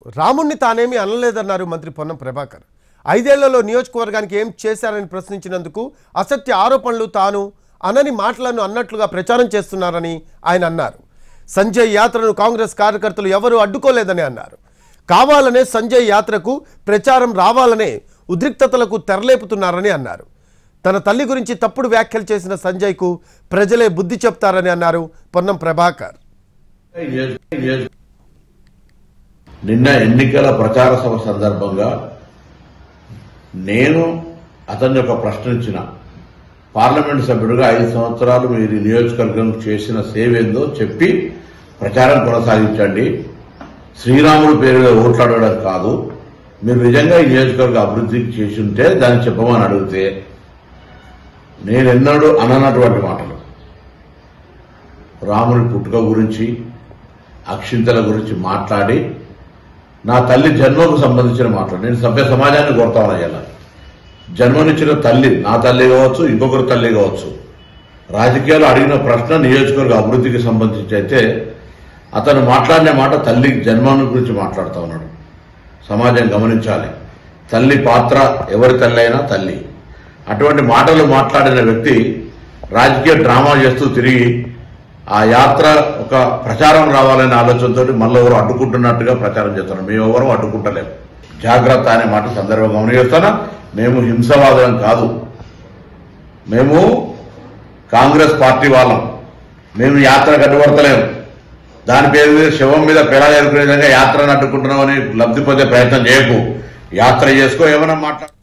రాముణ్ణి తానేమీ అనలేదన్నారు మంత్రి పొన్నం ప్రభాకర్. 5 ఏళ్లలో నియోజకవర్గానికి ఏం చేశారని ప్రశ్నించినందుకు అసత్య ఆరోపణలు తాను అనని మాటలను అన్నట్లుగా ప్రచారం చేస్తున్నారని ఆయన అన్నారు. సంజయ్ యాత్రను కాంగ్రెస్ కార్యకర్తలు ఎవరూ అడ్డుకోలేదని అన్నారు. కావాలనే సంజయ్ యాత్రకు ప్రచారం రావాలనే ఉద్రిక్తతలకు తెరలేపుతున్నారని అన్నారు. తన తల్లి గురించి తప్పుడు వ్యాఖ్యలు చేసిన సంజయ్కు ప్రజలే బుద్ధి చెప్తారని అన్నారు పొన్నం ప్రభాకర్. నిన్న ఎన్నికల ప్రచార సభ సందర్భంగా నేను అతన్ని ఒక ప్రశ్న ఇచ్చిన, పార్లమెంట్ సభ్యుడిగా 5 సంవత్సరాలు మీరు నియోజకవర్గం చేసిన సేవ ఏందో చెప్పి ప్రచారం కొనసాగించండి. శ్రీరాముడు పేరు మీద ఓట్లాడడం కాదు, మీరు నిజంగా ఈ నియోజకవర్గ అభివృద్ధికి చేసి ఉంటే దాన్ని చెప్పమని అడిగితే నేనెన్నడూ అననటువంటి మాటలు, రాముని పుట్టుక గురించి అక్షింతల గురించి మాట్లాడి నా తల్లి జన్మకు సంబంధించిన మాటలు నేను సభ్య సమాజాన్ని కోరుతాను. అయ్యాల జన్మనిచ్చిన తల్లి, నా తల్లి కావచ్చు, ఇంకొకరి తల్లి కావచ్చు, రాజకీయాలు అడిగిన ప్రశ్న నియోజకవర్గ అభివృద్ధికి సంబంధించి అయితే అతను మాట్లాడిన మాట తల్లి జన్మను గురించి మాట్లాడుతూ ఉన్నాడు. సమాజం గమనించాలి, తల్లి పాత్ర ఎవరి తల్లి అయినా తల్లి. అటువంటి మాటలు మాట్లాడిన వ్యక్తి రాజకీయ డ్రామా చేస్తూ తిరిగి ఆ యాత్ర ఒక ప్రచారం రావాలనే ఆలోచనతో మళ్ళీ ఎవరు అడ్డుకుంటున్నట్టుగా ప్రచారం చేస్తున్నారు. మేము ఎవరు అడ్డుకుంటలేము. జాగ్రత్త అనే మాట సందర్భంగా గమనిస్తానా. మేము హింసవాదం కాదు, మేము కాంగ్రెస్ పార్టీ వాళ్ళం. మేము యాత్ర అడ్డుపడతలేము. దాని పేరు మీద శవం మీద పెళ్ళ ఎరుకునే విధంగా యాత్రను అడ్డుకుంటున్నామని లబ్ధి పొందే ప్రయత్నం చేయకు. యాత్ర చేసుకో, ఏమైనా మాట్లాడు.